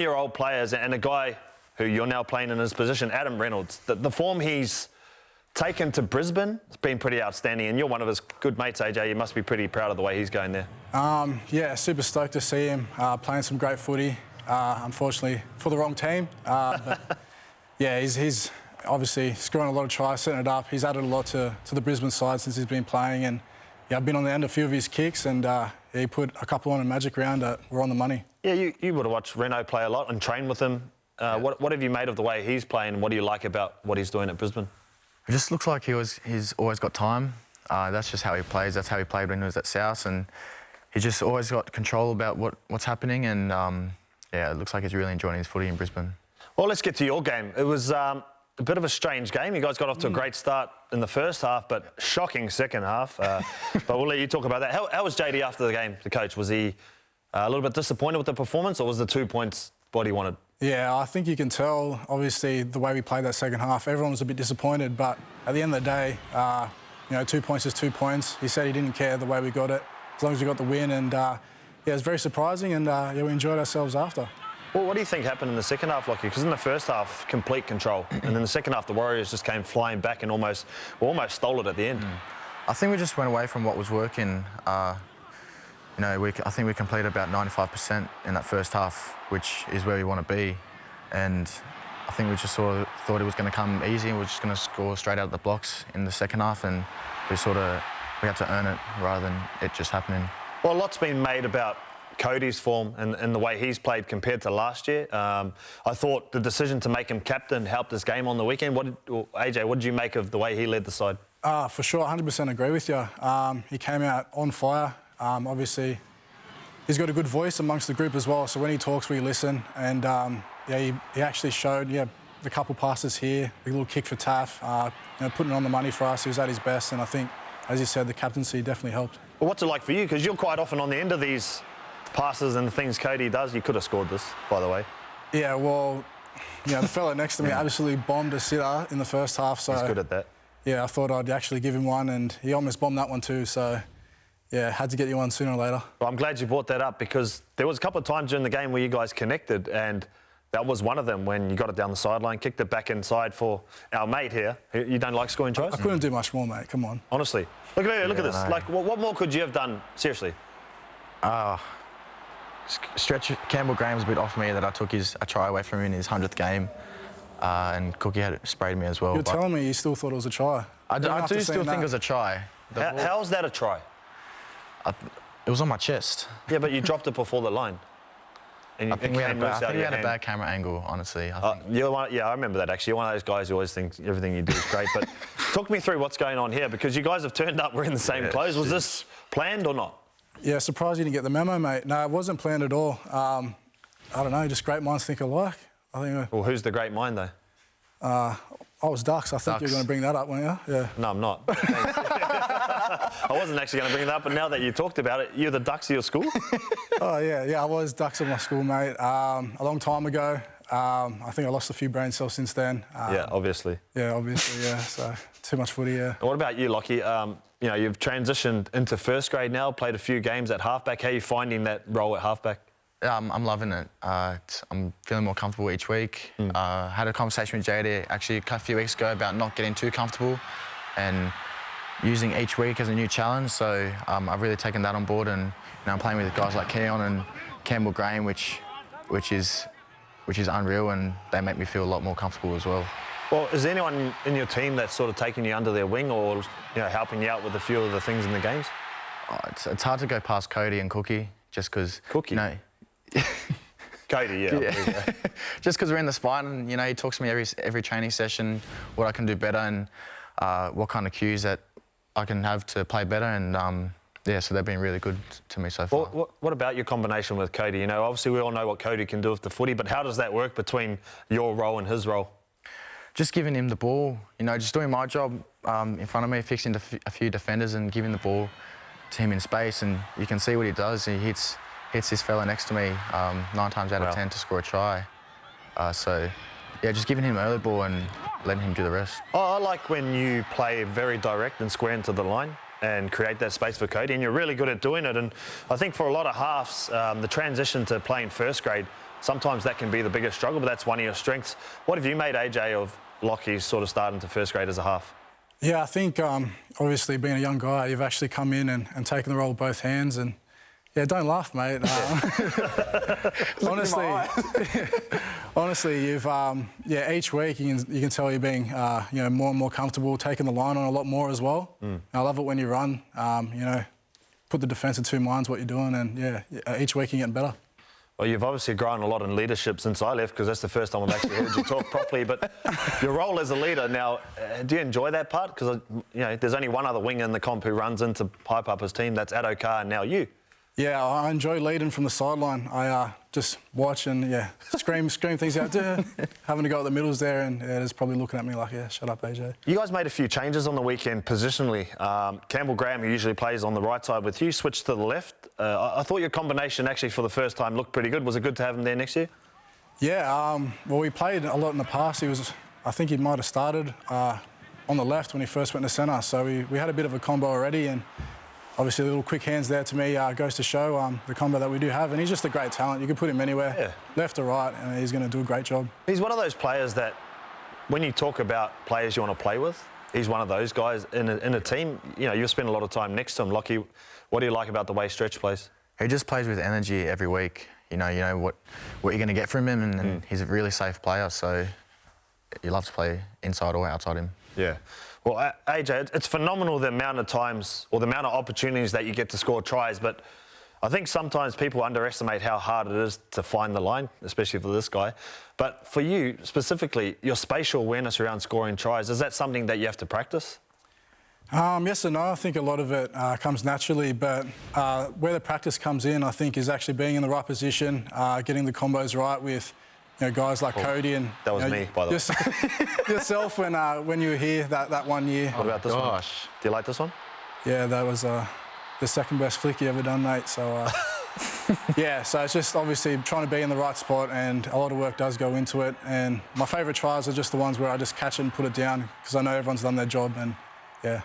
Year-old players and a guy who you're now playing in his position, Adam Reynolds, the form he's taken to Brisbane has been pretty outstanding, and you're one of his good mates, AJ. You must be pretty proud of the way he's going there. Yeah, super stoked to see him playing some great footy. Unfortunately, for the wrong team. But yeah, he's obviously scoring a lot of tries, setting it up. He's added a lot to the Brisbane side since he's been playing, and yeah, I've been on the end of a few of his kicks, and he put a couple on a Magic Round that were on the money. Yeah, you would have watched Reno play a lot and trained with him. What have you made of the way he's playing, and what do you like about what he's doing at Brisbane? It just looks like he's always got time. That's just how he plays. That's how he played when he was at South, and he's just always got control about what's happening, and yeah, it looks like he's really enjoying his footy in Brisbane. Well, let's get to your game. It was a bit of a strange game. You guys got off to a great start in the first half, but shocking second half. But we'll let you talk about that. How was JD after the game, the coach? Was he a little bit disappointed with the performance, or was the 2 points what he wanted? Yeah, I think you can tell, obviously, the way we played that second half. Everyone was a bit disappointed, but at the end of the day, you know, 2 points is 2 points. He said he didn't care the way we got it, as long as we got the win, and yeah, it was very surprising, and yeah, we enjoyed ourselves after. Well, what do you think happened in the second half, Lockie? Because in the first half, complete control, and in the second half, the Warriors just came flying back and almost stole it at the end. I think we just went away from what was working. You know, I think we completed about 95% in that first half, which is where we want to be. And I think we just sort of thought it was going to come easy and we're just going to score straight out of the blocks in the second half, and we had to earn it rather than it just happening. Well, a lot's been made about Cody's form and the way he's played compared to last year. I thought the decision to make him captain helped his game on the weekend. AJ, what did you make of the way he led the side? For sure, 100% agree with you. He came out on fire. Obviously, he's got a good voice amongst the group as well, so when he talks, we listen. And yeah, he actually showed, the couple passes here, the little kick for Taff, you know, putting it on the money for us. He was at his best, and I think, as you said, the captaincy definitely helped. Well, what's it like for you? Because you're quite often on the end of these passes and the things Cody does. You could have scored this, by the way. Yeah, well, the fella next to me absolutely bombed a sitter in the first half. So he's good at that. Yeah, I thought I'd actually give him one, and he almost bombed that one too. So yeah, had to get you one sooner or later. Well, I'm glad you brought that up, because there was a couple of times during the game where you guys connected, and that was one of them when you got it down the sideline, kicked it back inside for our mate here. You don't like scoring tries? I couldn't do much more, mate. Come on. Honestly. Look at this. No. Like, what more could you have done? Seriously. Stretch Campbell Graham was a bit off me that I took a try away from him in his 100th game, and Cookie had sprayed me as well. You're telling me you still thought it was a try? I do still think it was a try. How was that a try? It was on my chest. Yeah, but you dropped it before the line. And I think we had a bad camera angle, honestly. Yeah, I remember that, actually. You're one of those guys who always thinks everything you do is great. But talk me through what's going on here, because you guys have turned up wearing the same clothes. Was this planned or not? Yeah, surprised you didn't get the memo, mate. No, it wasn't planned at all. I don't know, just great minds think alike. I think. Well, who's the great mind, though? I was Ducks. I think you were going to bring that up, weren't you? Yeah. No, I'm not. I wasn't actually going to bring that up, but now that you talked about it, you're the Ducks of your school? Oh, yeah, I was Ducks of my school, mate. A long time ago. I think I lost a few brain cells since then. Yeah, obviously. Yeah, obviously, yeah. So, too much footy, yeah. And what about you, Lockie? You've transitioned into first grade now, played a few games at halfback. How are you finding that role at halfback? I'm loving it. I'm feeling more comfortable each week. Had a conversation with JD actually a few weeks ago about not getting too comfortable and using each week as a new challenge. So I've really taken that on board, and I'm playing with guys like Keon and Campbell Graham, which is unreal, and they make me feel a lot more comfortable as well. Well, is there anyone in your team that's sort of taking you under their wing, or helping you out with a few of the things in the games? It's hard to go past Cody and Cookie, just because. Cookie. Cody, yeah. Just because we're in the spine, and he talks to me every training session, what I can do better, and what kind of cues that I can have to play better, and yeah, so they've been really good to me so far. What about your combination with Cody? Obviously we all know what Cody can do with the footy, but how does that work between your role and his role? Just giving him the ball, just doing my job in front of me, fixing a few defenders and giving the ball to him in space, and you can see what he does. He hits this fella next to me 9 times out of 10 to score a try. So, yeah, just giving him early ball and letting him do the rest. I like when you play very direct and square into the line and create that space for Cody, and you're really good at doing it. And I think for a lot of halves, the transition to playing first grade sometimes that can be the biggest struggle, but that's one of your strengths. What have you made, AJ, of Lockie's sort of start into first grade as a half? Yeah, I think obviously being a young guy, you've actually come in and taken the role with both hands. And yeah, don't laugh, mate. Honestly, you've each week you can tell you're being more and more comfortable, taking the line on a lot more as well. I love it when you run. Put the defence in two minds what you're doing, and each week you're getting better. Well, you've obviously grown a lot in leadership since I left, because that's the first time I've actually heard you talk properly. But your role as a leader now, do you enjoy that part? Because there's only one other winger in the comp who runs into pipe up his team. That's Addo Carr, and now you. Yeah, I enjoy leading from the sideline. I just watch and scream things out. Having to go at the middles there, and it's probably looking at me like, shut up, AJ. You guys made a few changes on the weekend positionally. Campbell Graham, who usually plays on the right side with you, switched to the left. I thought your combination actually for the first time looked pretty good. Was it good to have him there next year? Yeah, well, we played a lot in the past. I think he might have started on the left when he first went to centre. So we had a bit of a combo already, and obviously, the little quick hands there to me goes to show the combo that we do have. And he's just a great talent. You can put him anywhere, left or right, and he's going to do a great job. He's one of those players that, when you talk about players you want to play with, he's one of those guys in a team. You spend a lot of time next to him. Lockie, what do you like about the way Stretch plays? He just plays with energy every week. You know what you're going to get from him, and he's a really safe player. So you love to play inside or outside him. Yeah. Well, AJ, it's phenomenal the amount of times or the amount of opportunities that you get to score tries, but I think sometimes people underestimate how hard it is to find the line, especially for this guy. But for you specifically, your spatial awareness around scoring tries, is that something that you have to practice? Yes and no. I think a lot of it comes naturally, but where the practice comes in, I think, is actually being in the right position, getting the combos right with guys like Cody and... That was me, by the way. Yourself when you were here that 1 year. What about this one? Do you like this one? Yeah, that was the second best flick you ever done, mate. So, so it's just obviously trying to be in the right spot, and a lot of work does go into it. And my favourite tries are just the ones where I just catch it and put it down, because I know everyone's done their job, and yeah.